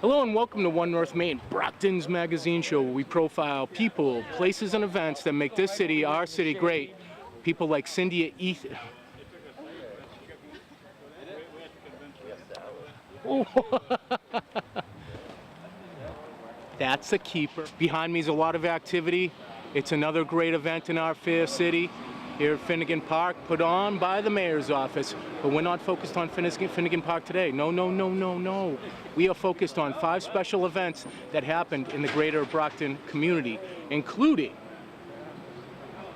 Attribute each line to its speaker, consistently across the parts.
Speaker 1: Hello and welcome to One North Main, Brockton's magazine show, where we profile people, places, and events that make this city, our city, great. People like Cindy Ethan. That's a keeper. Behind me is a lot of activity. It's another great event in our fair city here at Finnegan Park, put on by the mayor's office. But we're not focused on Finnegan Park today. No. We are focused on 5 special events that happened in the greater Brockton community, including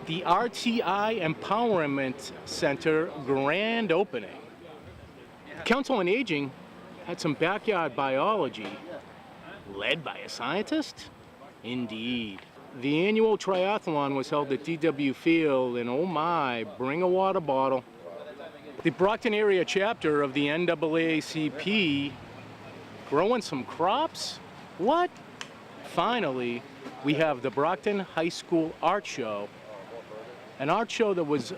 Speaker 1: the RTI Empowerment Center grand opening. Council on Aging had some backyard biology, led by a scientist? Indeed. The annual triathlon was held at DW Field, and oh my, bring a water bottle. The Brockton area chapter of the NAACP growing some crops? What? Finally, we have the Brockton High School Art Show, an art show that was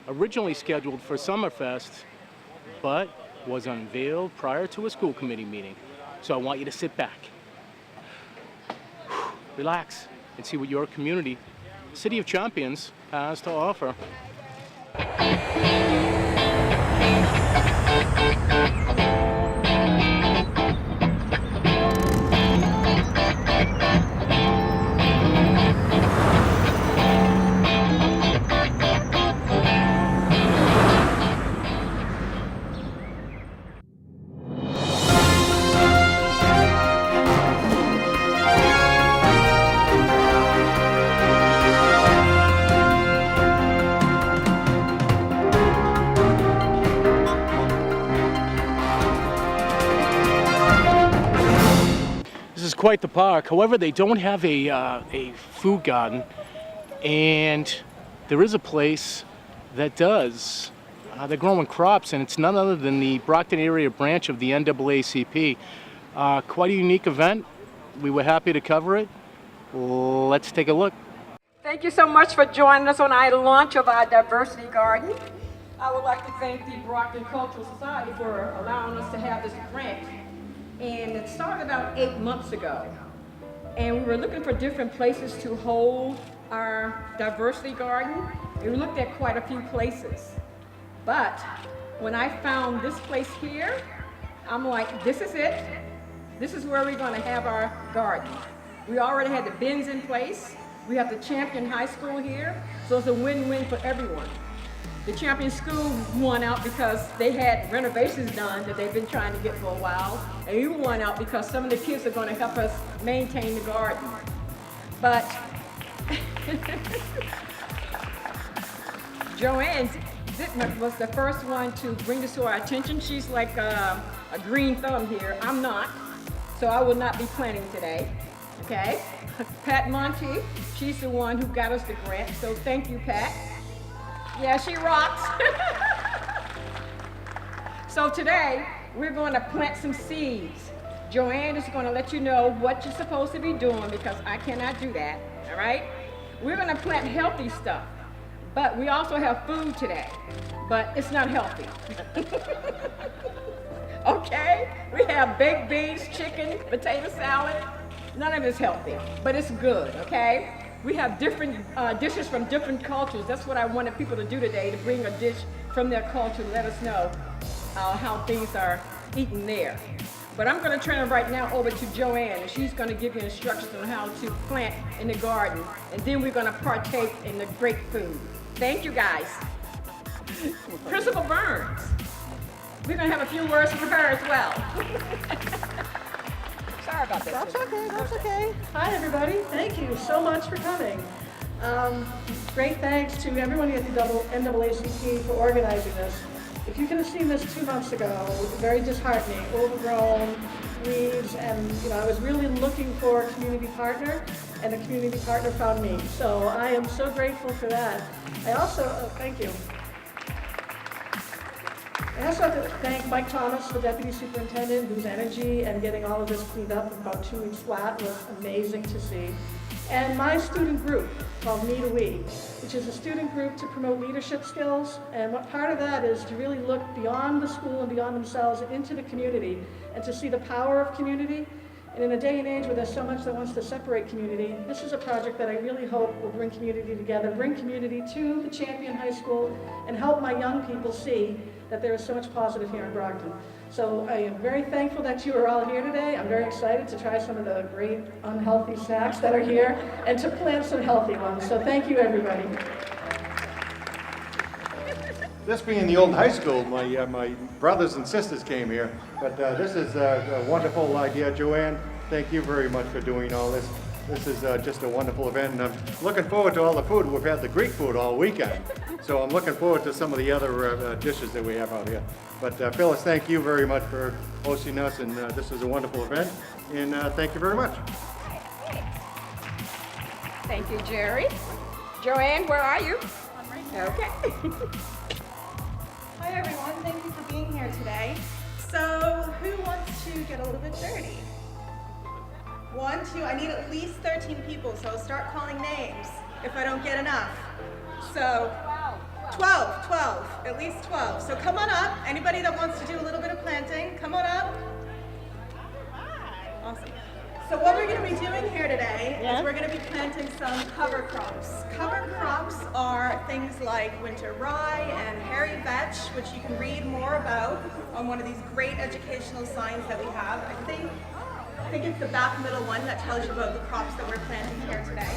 Speaker 1: originally scheduled for Summerfest, but was unveiled prior to a school committee meeting. So I want you to sit back, relax, and see what your community, City of Champions, has to offer. This is quite the park. However, they don't have a food garden, and there is a place that does. They're growing crops, and it's none other than the Brockton area branch of the NAACP. Quite a unique event. We were happy to cover it. Let's take a look.
Speaker 2: Thank you so much for joining us on our launch of our diversity garden. I would like to thank the Brockton Cultural Society for allowing us to have this grant. And it started about 8 months ago. And we were looking for different places to hold our diversity garden. And we looked at quite a few places. But when I found this place here, I'm like, this is it. This is where we're going to have our garden. We already had the bins in place. We have the Champion High School here. So it's a win-win for everyone. The Champion School won out because they had renovations done that they've been trying to get for a while. And we won out because some of the kids are going to help us maintain the garden. But Joanne Dittmer was the first one to bring this to our attention. She's like a green thumb here. I'm not, so I will not be planting today, okay? Pat Monty, she's the one who got us the grant, so thank you, Pat. Yeah, she rocks. So today, we're going to plant some seeds. Joanne is going to let you know what you're supposed to be doing because I cannot do that, all right? We're going to plant healthy stuff, but we also have food today, but it's not healthy. Okay? We have baked beans, chicken, potato salad. None of it's healthy, but it's good, okay? We have different dishes from different cultures. That's what I wanted people to do today, to bring a dish from their culture to let us know how things are eaten there. But I'm going to turn it right now over to Joanne, and she's going to give you instructions on how to plant in the garden, and then we're going to partake in the great food. Thank you, guys. Principal Burns, we're going to have a few words from her as well. Sorry about that.
Speaker 3: That's okay. Hi, everybody. Thank you so much for coming. Great thanks to everyone at the NAACP for organizing this. If you could have seen this 2 months ago, very disheartening, overgrown, weeds, and I was really looking for a community partner, and a community partner found me. So I am so grateful for that. I also, thank you. I also have to thank Mike Thomas, the Deputy Superintendent, whose energy and getting all of this cleaned up in about 2 weeks flat was amazing to see. And my student group called Me to We, which is a student group to promote leadership skills. And what part of that is to really look beyond the school and beyond themselves into the community and to see the power of community And in a day and age where there's so much that wants to separate community, this is a project that I really hope will bring community together, bring community to the Champion High School, and help my young people see that there is so much positive here in Brockton. So I am very thankful that you are all here today. I'm very excited to try some of the great unhealthy snacks that are here and to plant some healthy ones. So thank you, everybody.
Speaker 4: This being the old high school, my brothers and sisters came here, but this is a wonderful idea, Joanne. Thank you very much for doing all this. This is just a wonderful event, and I'm looking forward to all the food. We've had the Greek food all weekend, so I'm looking forward to some of the other dishes that we have out here. But Phyllis, thank you very much for hosting us, and this is a wonderful event, and thank you very much.
Speaker 2: Thank you, Jerry. Joanne, where are you?
Speaker 5: I'm right here.
Speaker 2: Okay.
Speaker 5: Hi everyone, thank you for being here today. So, who wants to get a little bit dirty? 1, 2, I need at least 13 people, so I'll start calling names if I don't get enough. So, 12, at least 12. So come on up, anybody that wants to do a little bit of planting, come on up. Awesome. So what we're going to be doing here today is we're going to be planting some cover crops. Cover crops are things like winter rye and hairy vetch, which you can read more about on one of these great educational signs that we have. I think it's the back middle one that tells you about the crops that we're planting here today.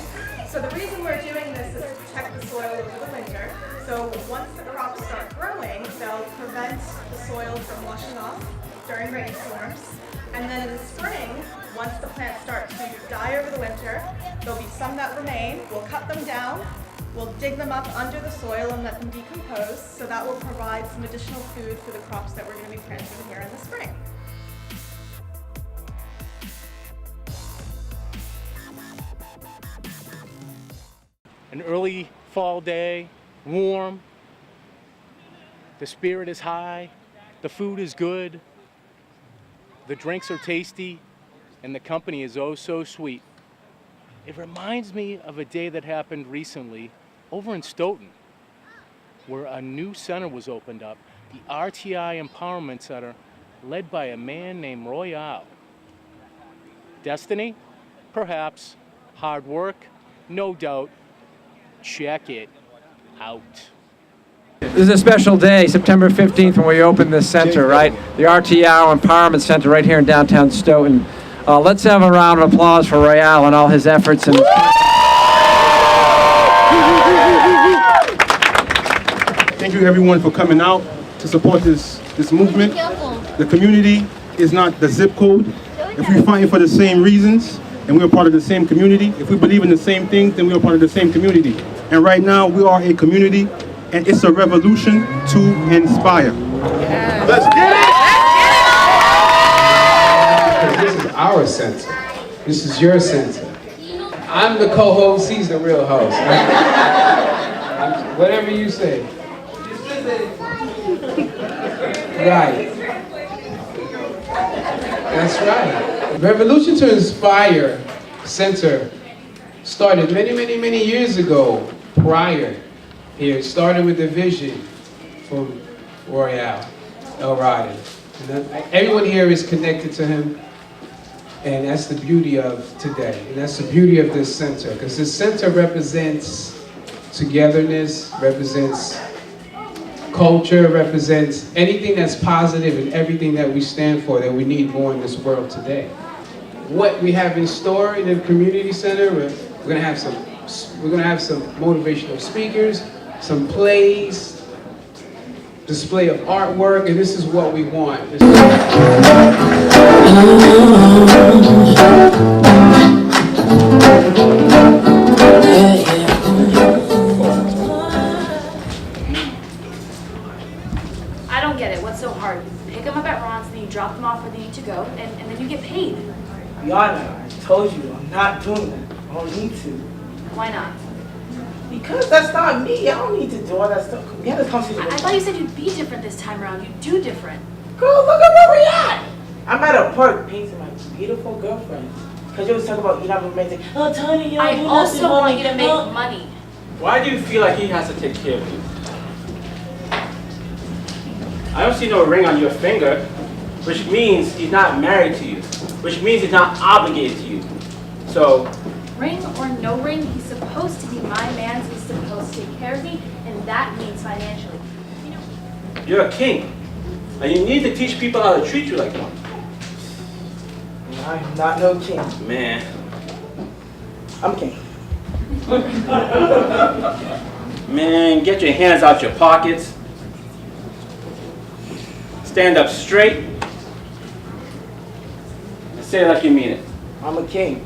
Speaker 5: So the reason we're doing this is to protect the soil over the winter. So once the crops start growing, they'll prevent the soil from washing off during rainstorms. And then in the spring, once the plants start to die over the winter, there'll be some that remain. We'll cut them down, we'll dig them up under the soil and let them decompose. So that will provide some additional food for the crops that we're going to be planting here in the spring.
Speaker 1: An early fall day, warm, the spirit is high, the food is good, the drinks are tasty, and the company is oh so sweet. It reminds me of a day that happened recently over in Stoughton, where a new center was opened up, the RTI Empowerment Center, led by a man named Royale. Destiny? Perhaps. Hard work? No doubt. Check it out.
Speaker 6: This is a special day, September 15th, when we open this center, right? The RTI Empowerment Center right here in downtown Stoughton. Let's have a round of applause for Royale and all his efforts. And
Speaker 7: thank you everyone for coming out to support this movement. The community is not the zip code. If we're fighting for the same reasons, and we're part of the same community, if we believe in the same things, then we're part of the same community. And right now, we are a community, and it's a revolution to inspire. Yes. Let's get it!
Speaker 8: This is our center. This is your center. I'm the co-host, he's the real host. Whatever you say. Right. That's right. Revolution to Inspire Center started many years ago, prior here. It started with a vision from Royale El Radi. Everyone here is connected to him, and that's the beauty of today. And that's the beauty of this center, because this center represents togetherness, represents culture, represents anything that's positive and everything that we stand for, that we need more in this world today. What we have in store in the community center, we're gonna have some motivational speakers, some plays, display of artwork, and this is what we want.
Speaker 9: I don't get it. What's so hard? You pick them up at Ron's, then you drop them off where they need to go, and then you get paid.
Speaker 10: Yana, I told you, I'm not doing that. I don't need to.
Speaker 9: Why not?
Speaker 10: Because that's not me. I don't need to do all that stuff. We had this conversation.
Speaker 9: I thought you said you'd be different this time around. You do different.
Speaker 10: Girl, look at where we at. I'm at a park painting my beautiful girlfriend. Because you always talk about, you're not romantic. Oh, Tony, you
Speaker 9: I also want you to make money.
Speaker 11: Why do you feel like he has to take care of you? I don't see no ring on your finger, which means he's not married to you. which means he's not obligated to you. So,
Speaker 9: Ring or no ring, he's supposed to be my man, so he's supposed to take care of me, and that means financially. You know?
Speaker 11: you're a king, and you need to teach people how to treat you like one.
Speaker 10: I'm not no king.
Speaker 11: Man.
Speaker 10: I'm king.
Speaker 11: Man, get your hands out your pockets. Stand up straight. And say it like you mean it.
Speaker 10: I'm a king.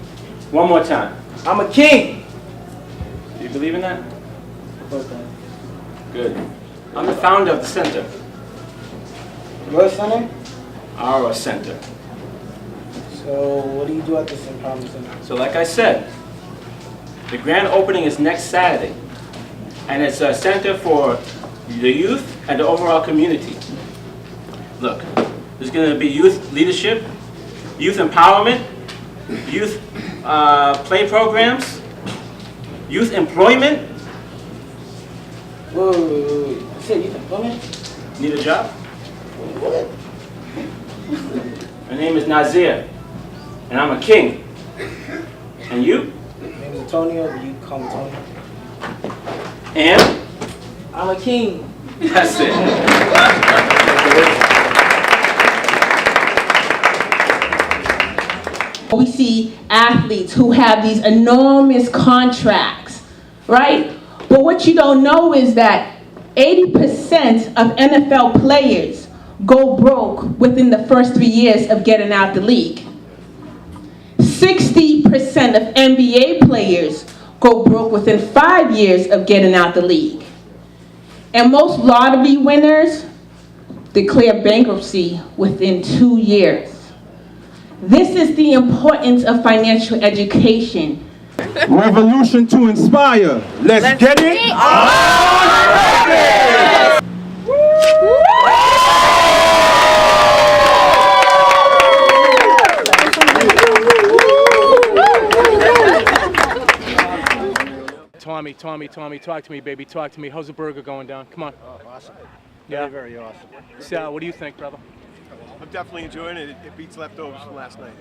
Speaker 11: One more time.
Speaker 10: I'm a king.
Speaker 11: Do you believe in that?
Speaker 10: Of course not.
Speaker 11: Good. I'm the founder of the center.
Speaker 10: Your center?
Speaker 11: Our center.
Speaker 10: So what do you do at this empowerment center?
Speaker 11: So like I said, the grand opening is next Saturday. And it's a center for the youth and the overall community. Look, there's going to be youth leadership, youth empowerment, youth play programs, youth employment.
Speaker 10: Wait. You said youth employment?
Speaker 11: Need a job? My name is Nazir, and I'm a king. And you?
Speaker 10: My name is Antonio, but you can call me Tony.
Speaker 11: And?
Speaker 10: I'm a king.
Speaker 11: That's it.
Speaker 12: We see athletes who have these enormous contracts, right? But what you don't know is that 80% of NFL players go broke within the first 3 years of getting out the league. 60% of NBA players go broke within 5 years of getting out the league. And most lottery winners declare bankruptcy within 2 years. This is the importance of financial education.
Speaker 7: Revolution to inspire. Let's get it on!
Speaker 1: Tommy, talk to me, baby, talk to me. How's the burger going down? Come on.
Speaker 4: Oh, awesome.
Speaker 1: Yeah?
Speaker 4: Very awesome.
Speaker 1: Sal, what do you think, brother?
Speaker 13: I'm definitely enjoying it. It beats leftovers from last night.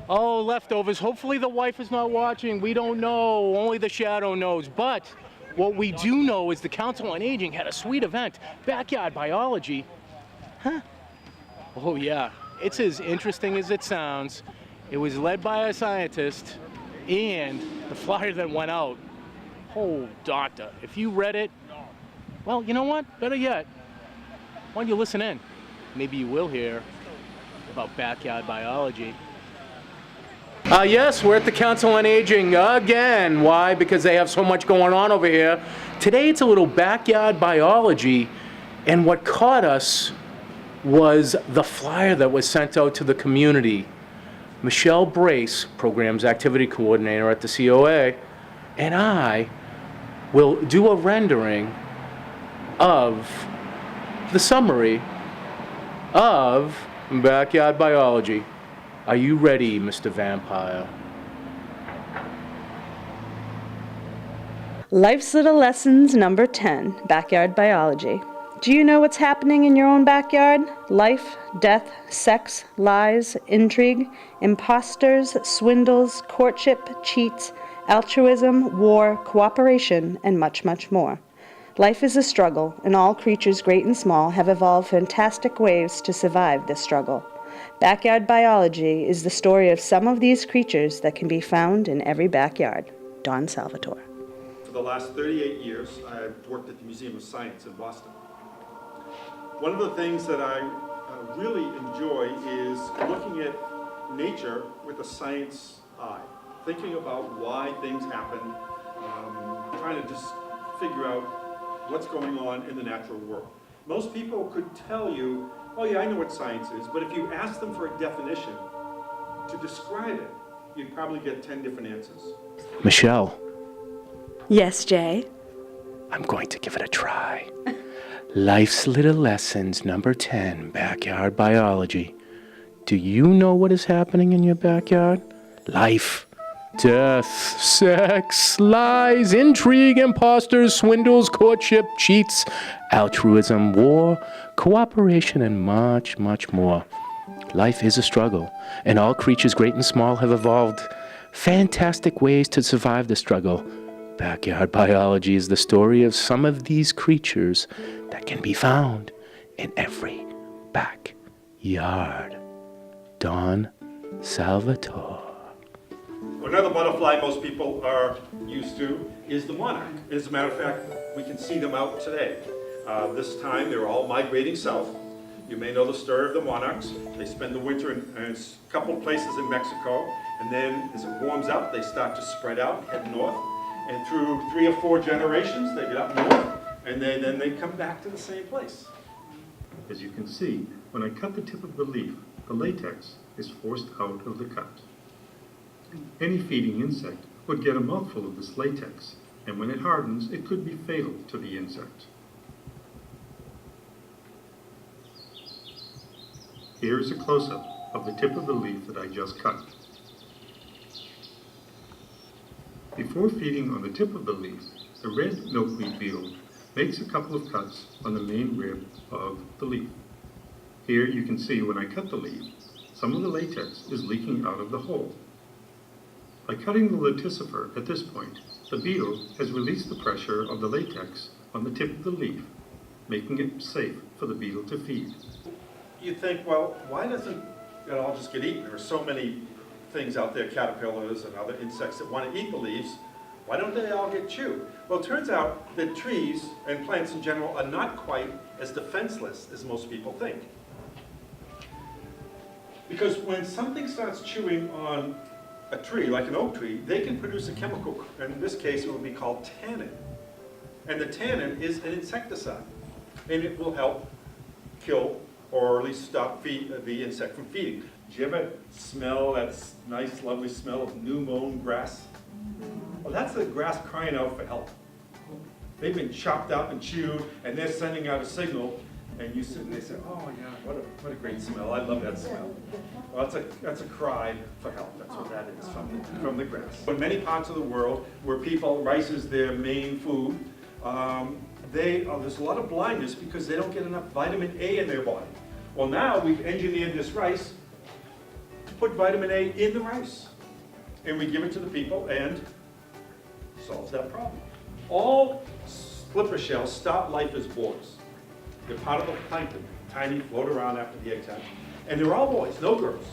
Speaker 1: Oh, leftovers. Hopefully the wife is not watching. We don't know. Only the shadow knows. But what we do know is the Council on Aging had a sweet event. Backyard biology. Huh? Oh, yeah. It's as interesting as it sounds. It was led by a scientist, and the flyer that went out. Oh, doctor. If you read it, well, you know what? Better yet, why don't you listen in? Maybe you will hear about backyard biology. Yes, we're at the Council on Aging again. Why? Because they have so much going on over here. Today it's a little backyard biology, and what caught us was the flyer that was sent out to the community. Michelle Brace, Programs Activity Coordinator at the COA, and I will do a rendering of the summary of backyard biology. Are you ready, Mr. Vampire?
Speaker 14: Life's Little Lessons number 10, Backyard Biology. Do you know what's happening in your own backyard? Life, death, sex, lies, intrigue, imposters, swindles, courtship, cheats, altruism, war, cooperation, and much, much more. Life is a struggle, and all creatures, great and small, have evolved fantastic ways to survive this struggle. Backyard Biology is the story of some of these creatures that can be found in every backyard. Don Salvatore.
Speaker 15: For the last 38 years, I've worked at the Museum of Science in Boston. One of the things that I really enjoy is looking at nature with a science eye, thinking about why things happen, trying to just figure out what's going on in the natural world. Most people could tell you, oh yeah, I know what science is, but if you ask them for a definition to describe it, you'd probably get 10 different answers.
Speaker 1: Michelle.
Speaker 14: Yes, Jay?
Speaker 1: I'm going to give it a try. Life's Little Lessons number 10, Backyard Biology. Do you know what is happening in your backyard? Life, death, sex, lies, intrigue, imposters, swindles, courtship, cheats, altruism, war, cooperation, and much, much more. life is a struggle, and all creatures, great and small, have evolved fantastic ways to survive the struggle. Backyard biology is the story of some of these creatures that can be found in every backyard. Don Salvatore.
Speaker 15: Another butterfly most people are used to is the monarch. As a matter of fact, we can see them out today. This time they're all migrating south. You may know the story of the monarchs. They spend the winter in a couple places in Mexico, and then as it warms up, they start to spread out, head north, and through 3 or 4 generations, they get up north, and then they come back to the same place. As you can see, when I cut the tip of the leaf, the latex is forced out of the cut. Any feeding insect would get a mouthful of this latex, and when it hardens, it could be fatal to the insect. Here is a close-up of the tip of the leaf that I just cut. Before feeding on the tip of the leaf, the red milkweed beetle makes a couple of cuts on the main rib of the leaf. Here you can see when I cut the leaf, some of the latex is leaking out of the hole. By cutting the lenticifer at this point, the beetle has released the pressure of the latex on the tip of the leaf, making it safe for the beetle to feed. You think, well, why doesn't it all just get eaten? There are so many things out there, caterpillars and other insects that want to eat the leaves. Why don't they all get chewed? Well, it turns out that trees and plants in general are not quite as defenseless as most people think. Because when something starts chewing on a tree, like an oak tree, they can produce a chemical, and in this case it would be called tannin. And the tannin is an insecticide, and it will help kill or at least stop the insect from feeding. Do you ever smell that nice, lovely smell of new mown grass? Well, that's the grass crying out for help. They've been chopped up and chewed, and they're sending out a signal, and you sit and they say, oh yeah, what a great smell. I love that smell. Well, that's a cry for help. That's what that is from the grass. In many parts of the world where rice is their main food, there's a lot of blindness because they don't get enough vitamin A in their body. Well, now we've engineered this rice to put vitamin A in the rice. And we give it to the people and solves that problem. All flipper shells start life as boys. They're part of the plankton, tiny, float around after the eggs hatch. And they're all boys, no girls.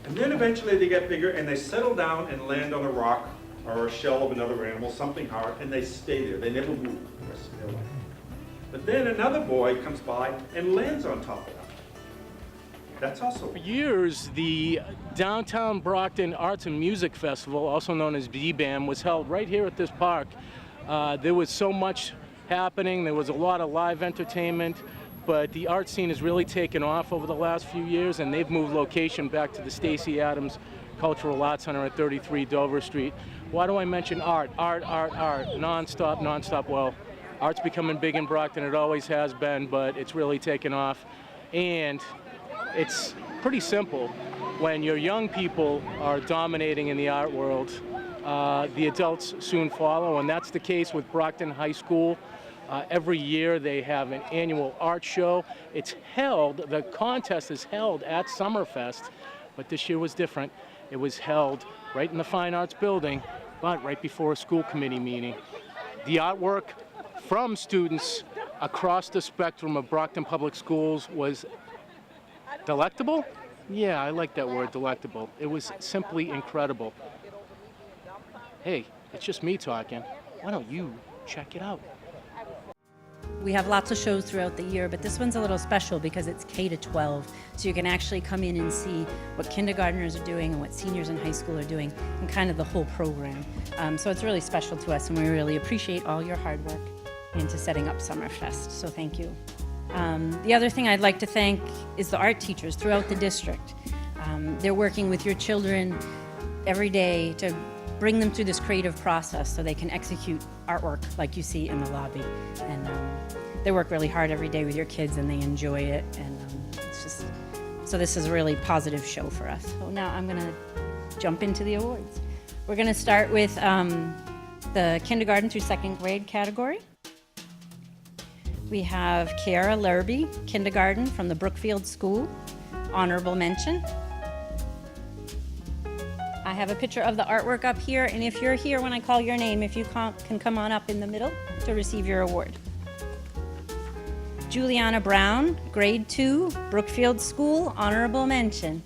Speaker 15: And then eventually they get bigger and they settle down and land on a rock or a shell of another animal, something hard, and they stay there. They never move the rest of their life. But then another boy comes by and lands on top of them. That's also.
Speaker 1: For years, the Downtown Brockton Arts and Music Festival, also known as B-BAM, was held right here at this park. There was so much happening. There was a lot of live entertainment, but the art scene has really taken off over the last few years, and they've moved location back to the Stacey Adams Cultural Arts Center at 33 Dover Street. Why do I mention art? Art, non-stop. Well, art's becoming big in Brockton. It always has been, but it's really taken off. And it's pretty simple. When your young people are dominating in the art world, the adults soon follow, and that's the case with Brockton High School. Every year they have an annual art show. The contest is held at Summerfest, but this year was different. It was held right in the Fine Arts Building, but right before a school committee meeting. The artwork from students across the spectrum of Brockton Public Schools was delectable? Yeah, I like that word, delectable. It was simply incredible. Hey, it's just me talking. Why don't you check it out?
Speaker 16: We have lots of shows throughout the year, but this one's a little special because it's K-12. So you can actually come in and see what kindergartners are doing and what seniors in high school are doing and kind of the whole program. So it's really special to us, and we really appreciate all your hard work into setting up Summerfest. So thank you. The other thing I'd like to thank is the art teachers throughout the district. They're working with your children every day to bring them through this creative process so they can execute artwork like you see in the lobby. And they work really hard every day with your kids and they enjoy it. And it's just, so this is a really positive show for us. So now I'm gonna jump into the awards. We're gonna start with the kindergarten through second grade category. We have Kiara Lerby, kindergarten from the Brookfield School. honorable mention. I have a picture of the artwork up here, and if you're here when I call your name, if you can come on up in the middle to receive your award. Juliana Brown, grade 2, Brookfield School, honorable mention.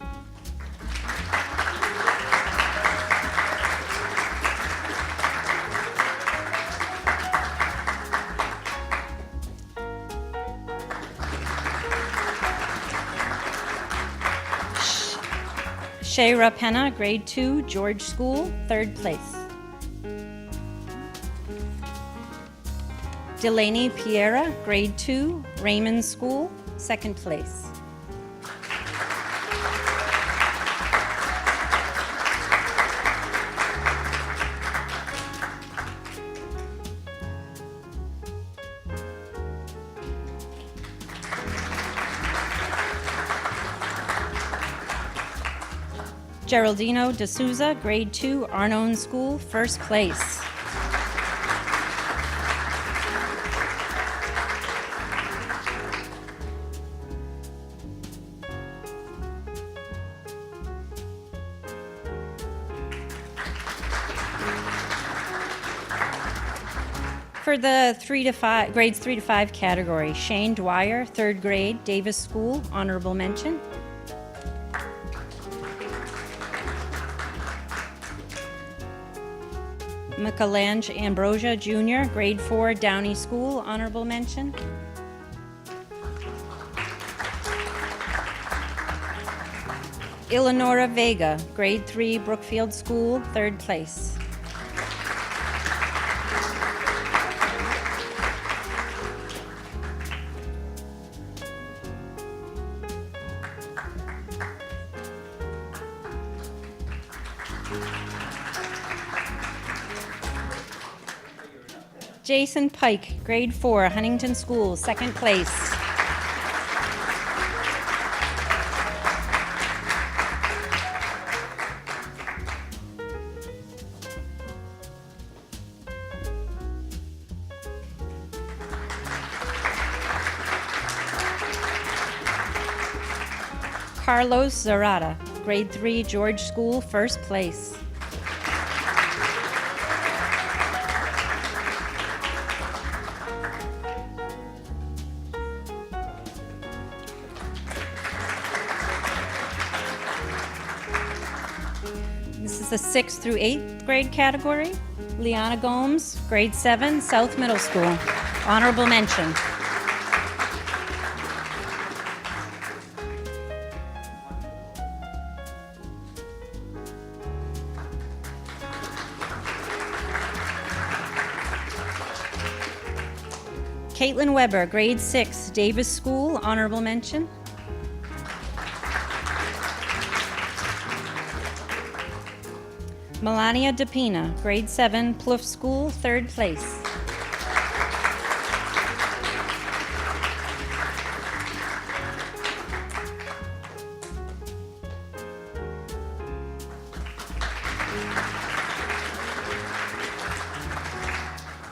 Speaker 16: Shayra Penna, grade 2, George School, 3rd place. Delaney Piera, grade 2, Raymond School, 2nd place. Geraldino D'Souza, grade 2, Arnone School, 1st place. For the grades 3 to 5 category, Shane Dwyer, 3rd grade, Davis School, honorable mention. Michelange Ambrosia Jr., grade 4, Downey School, honorable mention. Eleonora Vega, grade 3, Brookfield School, 3rd place. Jason Pike, grade 4, Huntington School, 2nd place. Carlos Zarata, grade 3, George School, 1st place. This is the 6th through 8th grade category. Liana Gomes, grade 7, South Middle School, honorable mention. Caitlin Weber, grade 6, Davis School, honorable mention. Melania DePina, grade 7, Plouffe School, 3rd place.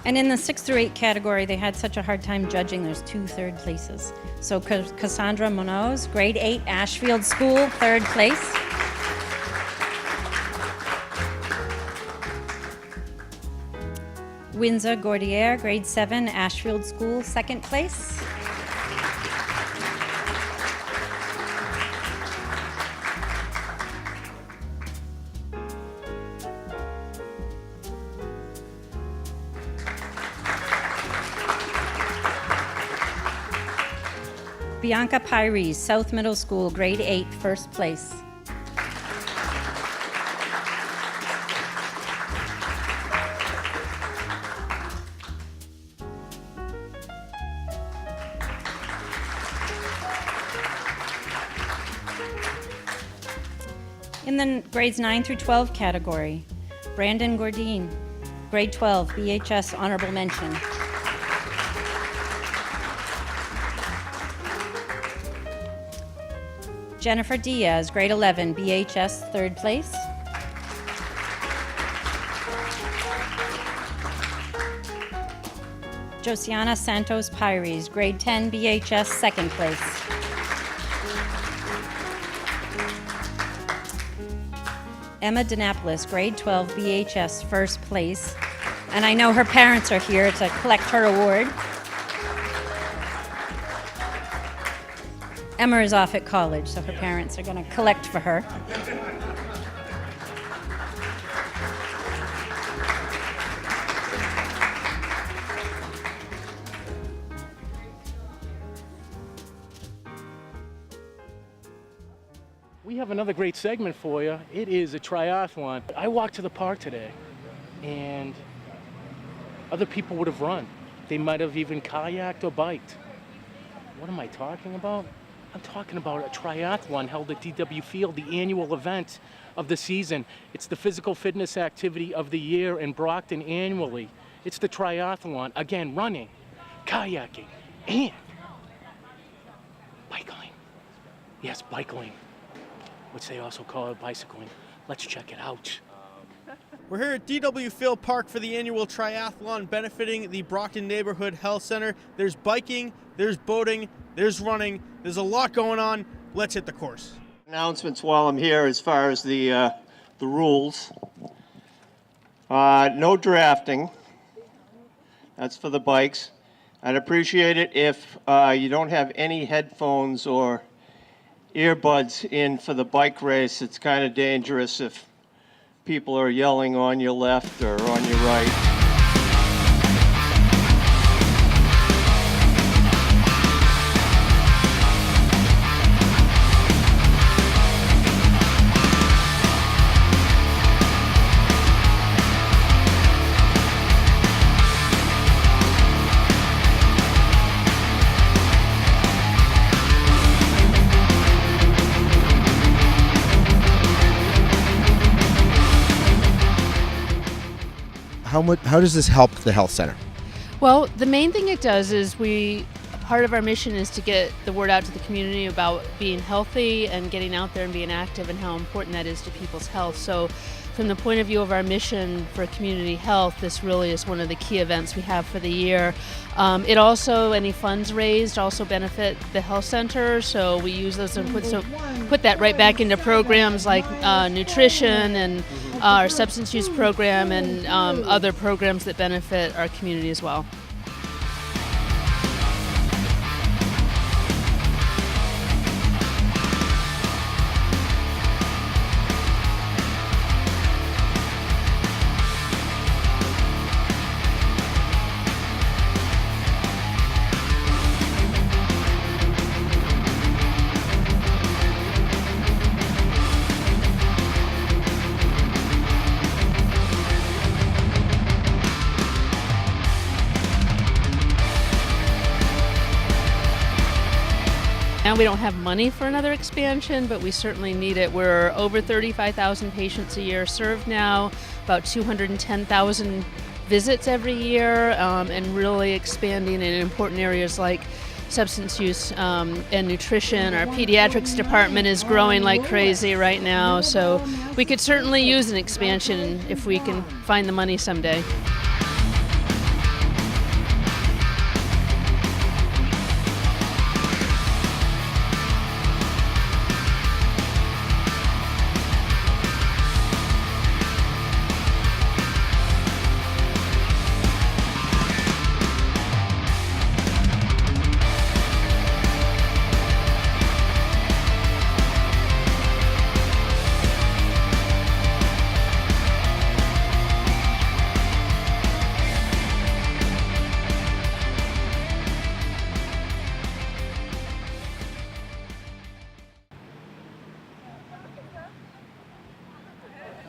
Speaker 16: And in the 6 through 8 category, they had such a hard time judging, there's 2 3rd places. So Cassandra Munoz, grade 8, Ashfield School, 3rd place. Windsor Gordier, grade 7, Ashfield School, 2nd place. Bianca Pyres, South Middle School, grade 8, 1st place. In the grades 9 through 12 category, Brandon Gordine, grade 12, BHS, honorable mention. Jennifer Diaz, grade 11, BHS, 3rd place. Josiana Santos Pyres, grade 10, BHS, 2nd place. Emma Danapolis, grade 12 BHS, first place. And I know her parents are here to collect her award. Emma is off at college, so her parents are going to collect for her.
Speaker 1: We have another great segment for you. It is a triathlon. I walked to the park today, and other people would have run. They might have even kayaked or biked. What am I talking about? I'm talking about a triathlon held at DW Field, the annual event of the season. It's the physical fitness activity of the year in Brockton annually. It's the triathlon. Again, running, kayaking, and bicycling. Yes, bicycling, which they also call it bicycling. Let's check it out.
Speaker 17: We're here at DW Field Park for the annual triathlon benefiting the Brockton Neighborhood Health Center. There's biking, there's boating, there's running, there's a lot going on. Let's hit the course.
Speaker 18: Announcements while I'm here as far as the rules. No drafting. That's for the bikes. I'd appreciate it if you don't have any headphones or earbuds in for the bike race. It's kind of dangerous if people are yelling on your left or on your right.
Speaker 19: How does this help the health center?
Speaker 20: Well, the main thing it does is part of our mission is to get the word out to the community about being healthy and getting out there and being active and how important that is to people's health. So from the point of view of our mission for community health, this really is one of the key events we have for the year. It also, any funds raised also benefit the health center, so we use those and put that right back into programs like nutrition and our substance use program and other programs that benefit our community as well. Now we don't have money for another expansion, but we certainly need it. We're over 35,000 patients a year served now, about 210,000 visits every year, and really expanding in important areas like substance use and nutrition. Our pediatrics department is growing like crazy right now, so we could certainly use an expansion if we can find the money someday.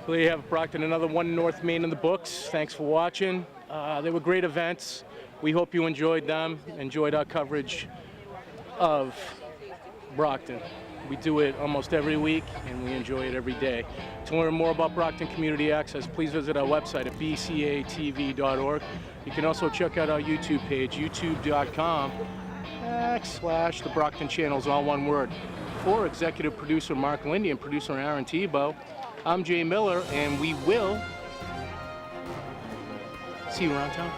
Speaker 1: We have Brockton, another one North Main in the books. Thanks for watching. They were great events. We hope you enjoyed them, enjoyed our coverage of Brockton. We do it almost every week, and we enjoy it every day. To learn more about Brockton Community Access, please visit our website at bcatv.org. You can also check out our YouTube page, youtube.com/TheBrocktonChannels, all one word. For executive producer Mark Lindy and producer Aaron Tebow, I'm Jay Miller, and we will see you around town.